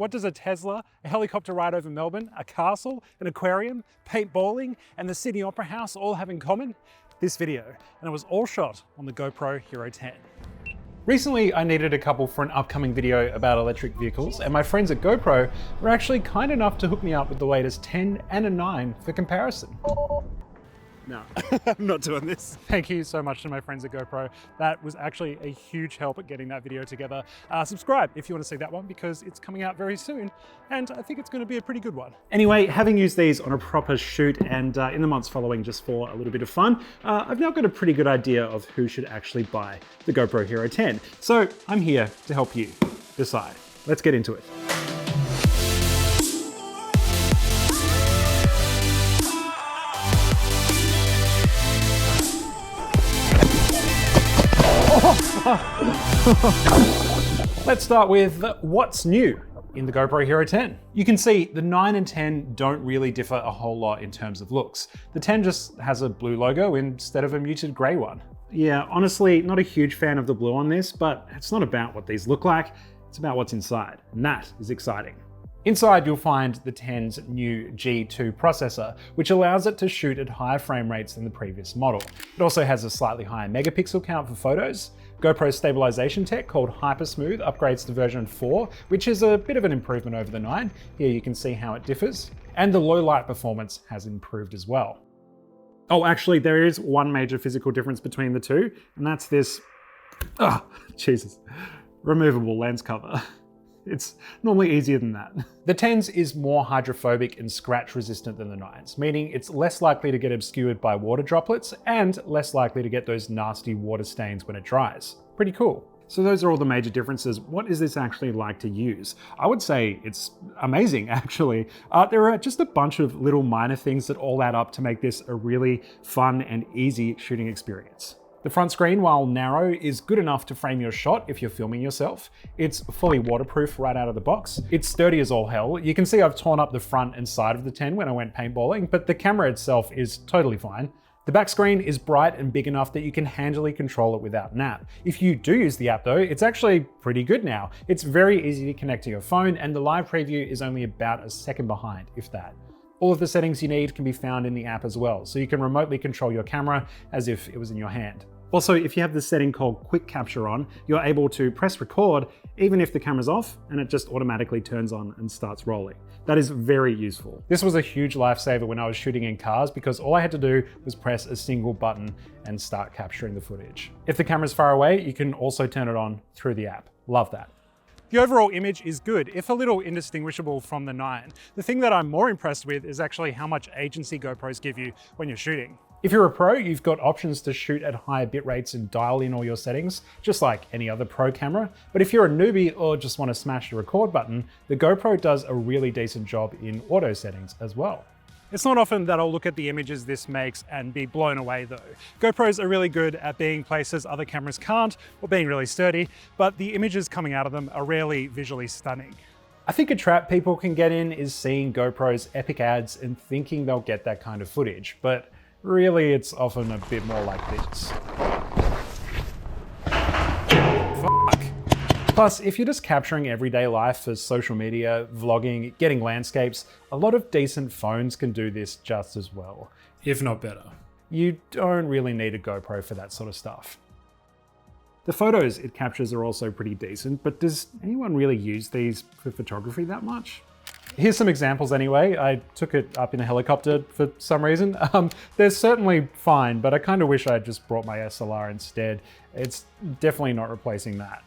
what does a Tesla, a helicopter ride over Melbourne, a castle, an aquarium, paintballing, and the Sydney Opera House all have in common? This video, and it was all shot on the GoPro Hero 10. Recently, I needed a couple for an upcoming video about electric vehicles, and my friends at GoPro were actually kind enough to hook me up with the latest 10 and a 9 for comparison. No, I'm not doing this. Thank you so much to my friends at GoPro. That was actually a huge help at getting that video together. Subscribe if you want to see that one because it's coming out very soon and I think it's going to be a pretty good one. Anyway, having used these on a proper shoot and in the months following just for a little bit of fun, I've now got a pretty good idea of who should actually buy the GoPro Hero 10. So I'm here to help you decide. Let's get into it. Let's start with what's new in the GoPro Hero 10. You can see the 9 and 10 don't really differ a whole lot in terms of looks. The 10 just has a blue logo instead of a muted gray one. Yeah, honestly, not a huge fan of the blue on this, but it's not about what these look like, it's about what's inside, and that is exciting. Inside, you'll find the 10's new G2 processor, which allows it to shoot at higher frame rates than the previous model. It also has a slightly higher megapixel count for photos. GoPro's stabilization tech called Hypersmooth upgrades to version 4, which is a bit of an improvement over the 9. Here you can see how it differs. And the low light performance has improved as well. Oh, actually, there is one major physical difference between the two, and that's this, removable lens cover. It's normally easier than that. The 10's is more hydrophobic and scratch resistant than the 9's, meaning it's less likely to get obscured by water droplets and less likely to get those nasty water stains when it dries. Pretty cool. So those are all the major differences. What is this actually like to use? I would say it's amazing, actually. There are just a bunch of little minor things that all add up to make this a really fun and easy shooting experience. The front screen, while narrow, is good enough to frame your shot if you're filming yourself. It's fully waterproof right out of the box. It's sturdy as all hell. You can see I've torn up the front and side of the 10 when I went paintballing, but the camera itself is totally fine. The back screen is bright and big enough that you can handily control it without an app. If you do use the app though, it's actually pretty good now. It's very easy to connect to your phone and the live preview is only about a second behind, if that. All of the settings you need can be found in the app as well, so you can remotely control your camera as if it was in your hand. Also, if you have the setting called Quick Capture on, you're able to press record even if the camera's off and it just automatically turns on and starts rolling. That is very useful. This was a huge lifesaver when I was shooting in cars because all I had to do was press a single button and start capturing the footage. If the camera's far away, you can also turn it on through the app. Love that. The overall image is good, if a little indistinguishable from the 9. The thing that I'm more impressed with is actually how much agency GoPros give you when you're shooting. If you're a pro, you've got options to shoot at higher bit rates and dial in all your settings, just like any other pro camera. But if you're a newbie or just want to smash the record button, the GoPro does a really decent job in auto settings as well. It's not often that I'll look at the images this makes and be blown away though. GoPros are really good at being places other cameras can't, or being really sturdy, but the images coming out of them are rarely visually stunning. I think a trap people can get in is seeing GoPro's epic ads and thinking they'll get that kind of footage, but really it's often a bit more like this. Plus, if you're just capturing everyday life for social media, vlogging, getting landscapes, a lot of decent phones can do this just as well, if not better. You don't really need a GoPro for that sort of stuff. The photos it captures are also pretty decent, but does anyone really use these for photography that much? Here's some examples anyway. I took it up in a helicopter for some reason. They're certainly fine, but I kind of wish I had just brought my SLR instead. It's definitely not replacing that.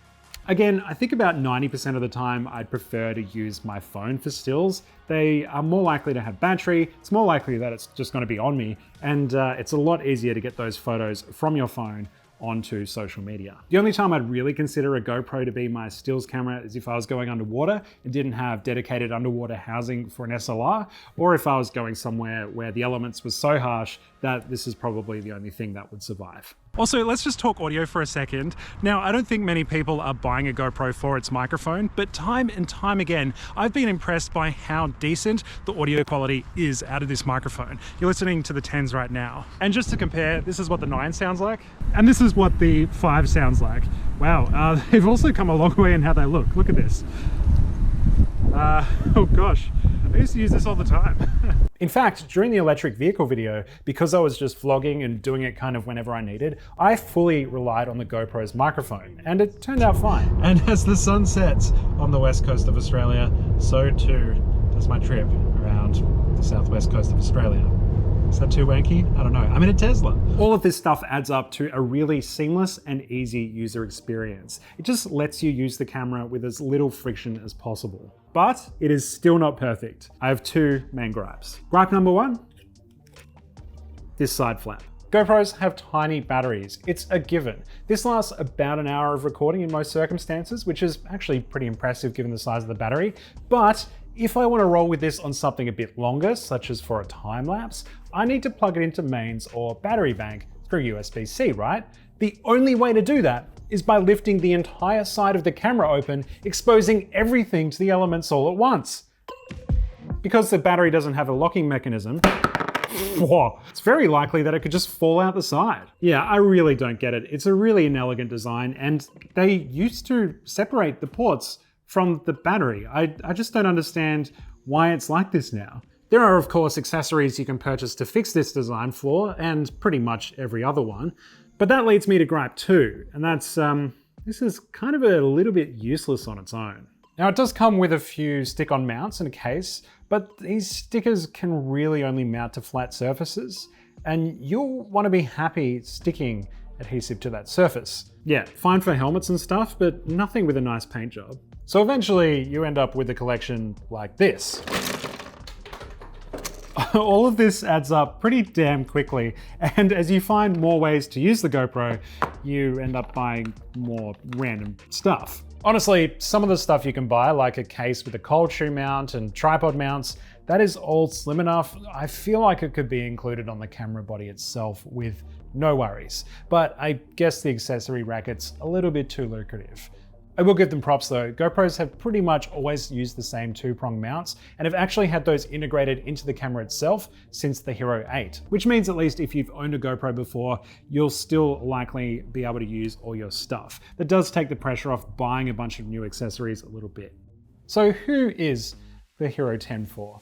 Again, I think about 90% of the time I'd prefer to use my phone for stills. They are more likely to have battery, it's more likely that it's just going to be on me, and it's a lot easier to get those photos from your phone onto social media. The only time I'd really consider a GoPro to be my stills camera is if I was going underwater and didn't have dedicated underwater housing for an SLR, or if I was going somewhere where the elements were so harsh that this is probably the only thing that would survive. Also, let's just talk audio for a second. Now, I don't think many people are buying a GoPro for its microphone, but time and time again, I've been impressed by how decent the audio quality is out of this microphone. You're listening to the 10s right now. And just to compare, this is what the 9 sounds like, and this is what the 5 sounds like. Wow, they've also come a long way in how they look. Look at this. Oh gosh, I used to use this all the time. In fact, during the electric vehicle video, because I was just vlogging and doing it kind of whenever I needed, I fully relied on the GoPro's microphone, and it turned out fine. And as the sun sets on the west coast of Australia, so too does my trip around the southwest coast of Australia. Is that too wanky? I don't know. I'm in a Tesla. All of this stuff adds up to a really seamless and easy user experience. It just lets you use the camera with as little friction as possible. But it is still not perfect. I have two main gripes. Gripe number one, this side flap. GoPros have tiny batteries. It's a given. This lasts about an hour of recording in most circumstances, which is actually pretty impressive given the size of the battery. But if I want to roll with this on something a bit longer, such as for a time lapse, I need to plug it into mains or battery bank through USB-C, right? The only way to do that is by lifting the entire side of the camera open, exposing everything to the elements all at once. Because the battery doesn't have a locking mechanism, it's very likely that it could just fall out the side. Yeah, I really don't get it. It's a really inelegant design, and they used to separate the ports from the battery. I just don't understand why it's like this now. There are, of course, accessories you can purchase to fix this design flaw, and pretty much every other one. But that leads me to gripe 2, and that's, this is kind of a little bit useless on its own. Now, it does come with a few stick-on mounts and a case, but these stickers can really only mount to flat surfaces, and you'll want to be happy sticking adhesive to that surface. Yeah, fine for helmets and stuff, but nothing with a nice paint job. So eventually you end up with a collection like this. All of this adds up pretty damn quickly, and as you find more ways to use the GoPro, you end up buying more random stuff. Honestly, some of the stuff you can buy, like a case with a cold shoe mount and tripod mounts, that is all slim enough. I feel like it could be included on the camera body itself with no worries, but I guess the accessory racket's a little bit too lucrative. I will give them props though. GoPros have pretty much always used the same two-prong mounts and have actually had those integrated into the camera itself since the Hero 8, which means at least if you've owned a GoPro before, you'll still likely be able to use all your stuff. That does take the pressure off buying a bunch of new accessories a little bit. So who is the Hero 10 for?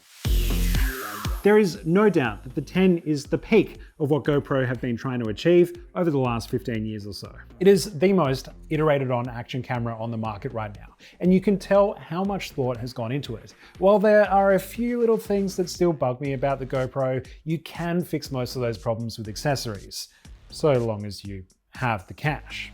There is no doubt that the 10 is the peak of what GoPro have been trying to achieve over the last 15 years or so. It is the most iterated on action camera on the market right now, and you can tell how much thought has gone into it. While there are a few little things that still bug me about the GoPro, you can fix most of those problems with accessories, so long as you have the cash.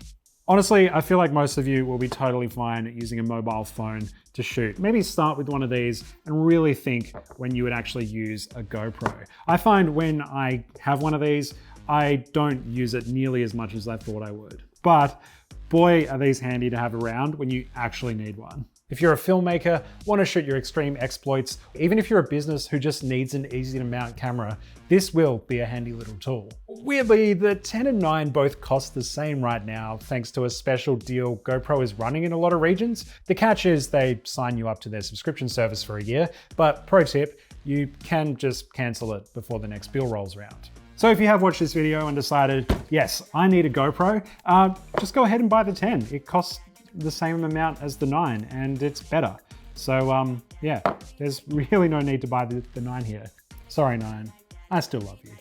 Honestly, I feel like most of you will be totally fine using a mobile phone to shoot. Maybe start with one of these and really think when you would actually use a GoPro. I find when I have one of these, I don't use it nearly as much as I thought I would. But boy, are these handy to have around when you actually need one. If you're a filmmaker, want to shoot your extreme exploits, even if you're a business who just needs an easy to mount camera, this will be a handy little tool. Weirdly, the 10 and 9 both cost the same right now thanks to a special deal GoPro is running in a lot of regions. The catch is they sign you up to their subscription service for a year, but pro tip, you can just cancel it before the next bill rolls around. So if you have watched this video and decided, yes, I need a GoPro, just go ahead and buy the 10. It costs the same amount as the 9 and it's better. So yeah, there's really no need to buy the 9 here. Sorry 9, I still love you.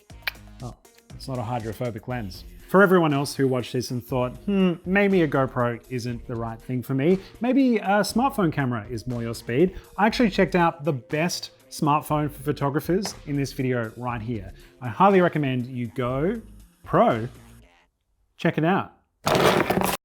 Oh, it's not a hydrophobic lens. For everyone else who watched this and thought, maybe a GoPro isn't the right thing for me, maybe a smartphone camera is more your speed, I actually checked out the best smartphone for photographers in this video right here. I highly recommend you go Pro, check it out.